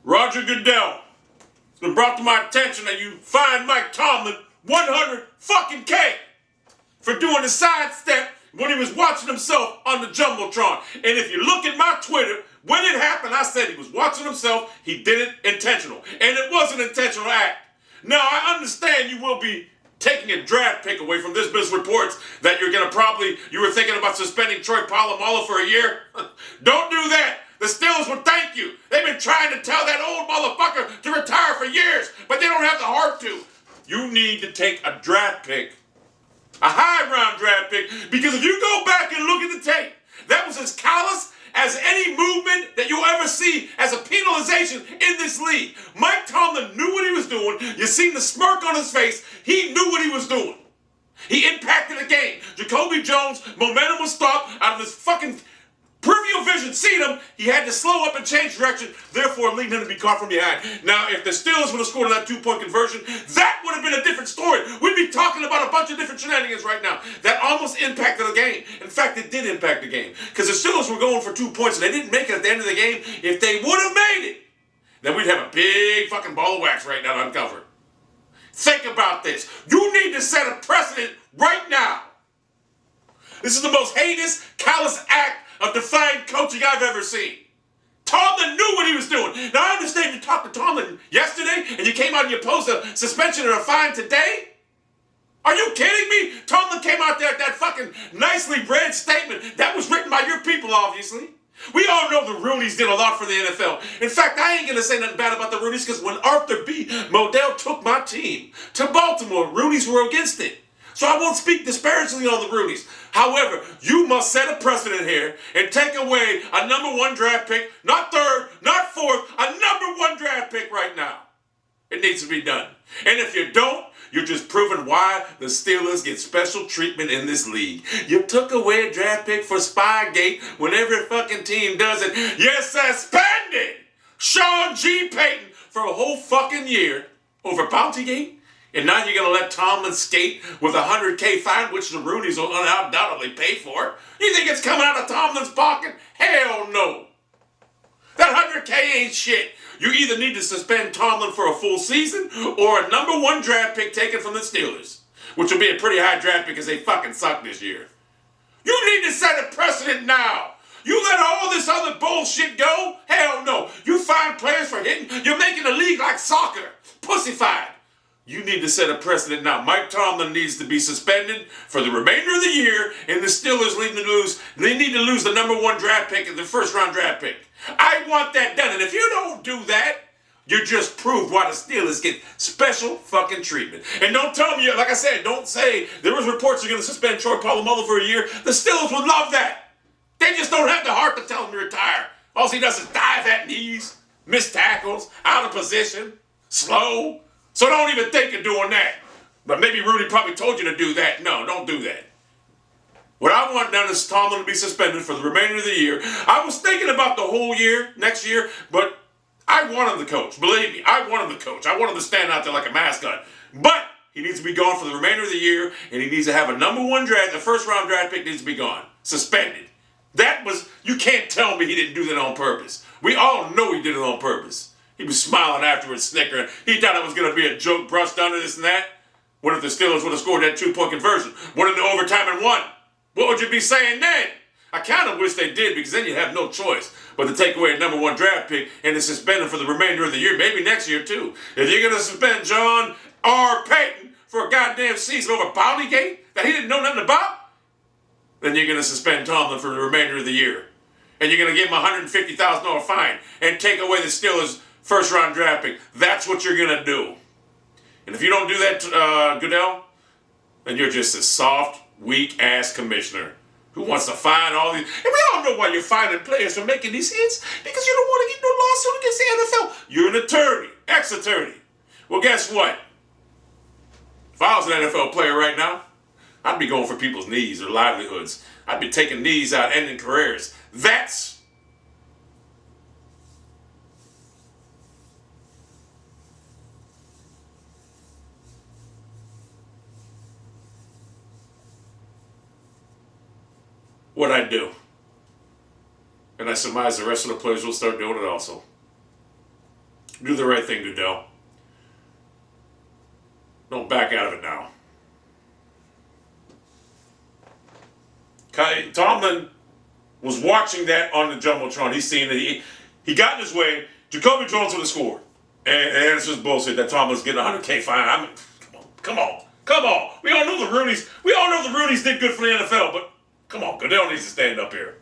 Roger Goodell, it's been brought to my attention that you fined Mike Tomlin 100 fucking K for doing the sidestep when he was watching himself on the Jumbotron. And if you look at my Twitter, when it happened, I said he was watching himself. He did it intentional. And it was an intentional act. Now, I understand you will be taking a draft pick away from this business reports that you're going to you were thinking about suspending Troy Polamalu for a year. Don't do that. The Steelers would thank you. They've been trying to tell that old motherfucker to retire for years, but they don't have the heart to. You need to take a draft pick, a high-round draft pick, because if you go back and look at the tape, that was as callous as any movement that you'll ever see as a penalization in this league. Mike Tomlin knew what he was doing. You seen the smirk on his face. He knew what he was doing. He impacted the game. Jacoby Jones' momentum was stopped out of his fucking peripheral vision. Seen him. He had to slow up and change direction, therefore leading him to be caught from behind. Now, if the Steelers would have scored on that two-point conversion, that would have been a different story. We'd be talking about a bunch of different shenanigans right now. That almost impacted the game. In fact, it did impact the game. Because the Steelers were going for 2 points and they didn't make it at the end of the game. If they would have made it, then we'd have a big fucking ball of wax right now uncovered. Think about this. You need to set a precedent right now. This is the most heinous, callous act of defiant coaching I've ever seen. Tomlin knew what he was doing. Now, I understand you talked to Tomlin yesterday and you came out and you posed a suspension or a fine today. Are you kidding me? Tomlin came out there with that fucking nicely read statement that was written by your people, obviously. We all know the Rooneys did a lot for the NFL. In fact, I ain't going to say nothing bad about the Rooneys because when Arthur B. Modell took my team to Baltimore, Rooneys were against it. So I won't speak disparagingly on the Rooneys. However, you must set a precedent here and take away a number one draft pick, not third, not fourth, a number one draft pick right now. It needs to be done. And if you don't, you're just proving why the Steelers get special treatment in this league. You took away a draft pick for Spygate when every fucking team does it. You suspended Sean G. Payton for a whole fucking year over Bountygate. And now you're going to let Tomlin skate with a 100K fine, which the Rooneys will undoubtedly pay for. You think it's coming out of Tomlin's pocket? Hell no. That 100K ain't shit. You either need to suspend Tomlin for a full season or a number one draft pick taken from the Steelers, which will be a pretty high draft pick because they fucking suck this year. You need to set a precedent now. You let all this other bullshit go? Hell no. You fine players for hitting. You're making the league like soccer. Pussified. You need to set a precedent now. Mike Tomlin needs to be suspended for the remainder of the year, and the Steelers They need to lose the number one draft pick and the first round draft pick. I want that done. And if you don't do that, you just proved why the Steelers get special fucking treatment. And don't tell me, like I said, don't say there was reports you're going to suspend Troy Polamalu for a year. The Steelers would love that. They just don't have the heart to tell him to retire. All he does is dive at knees, miss tackles, out of position, slow. So don't even think of doing that. But maybe Rudy probably told you to do that. No, don't do that. What I want done is Tomlin to be suspended for the remainder of the year. I was thinking about the whole year, next year, but I want him to coach. Believe me, I want him to coach. I want him to stand out there like a mascot. But he needs to be gone for the remainder of the year, and he needs to have a number one draft. The first round draft pick needs to be gone. Suspended. You can't tell me he didn't do that on purpose. We all know he did it on purpose. He was smiling afterwards, snickering. He thought it was going to be a joke brushed under this and that. What if the Steelers would have scored that two-point conversion? Went into overtime and won? What would you be saying then? I kind of wish they did, because then you have no choice but to take away a number one draft pick and to suspend him for the remainder of the year, maybe next year too. If you're going to suspend John R. Payton for a goddamn season over Bountygate that he didn't know nothing about, then you're going to suspend Tomlin for the remainder of the year. And you're going to give him a $150,000 fine and take away the Steelers' first-round draft pick. That's what you're going to do. And if you don't do that, Goodell, then you're just a soft, weak-ass commissioner who wants to fine all these. And we all know why you're fining players for making these hits, because you don't want to get no lawsuit against the NFL. You're an attorney, ex-attorney. Well, guess what? If I was an NFL player right now, I'd be going for people's knees or livelihoods. I'd be taking knees out, ending careers. That's what I do. And I surmise the rest of the players will start doing it also. Do the right thing, Goodell. Don't back out of it now. Tomlin was watching that on the Jumbotron. He's seen it. He got in his way. Jacoby Jones would have scored. And it's just bullshit that Tomlin's getting a $100K fine. I mean, come on. We all know the Roonies did good for the NFL, but come on, Goodell needs to stand up here.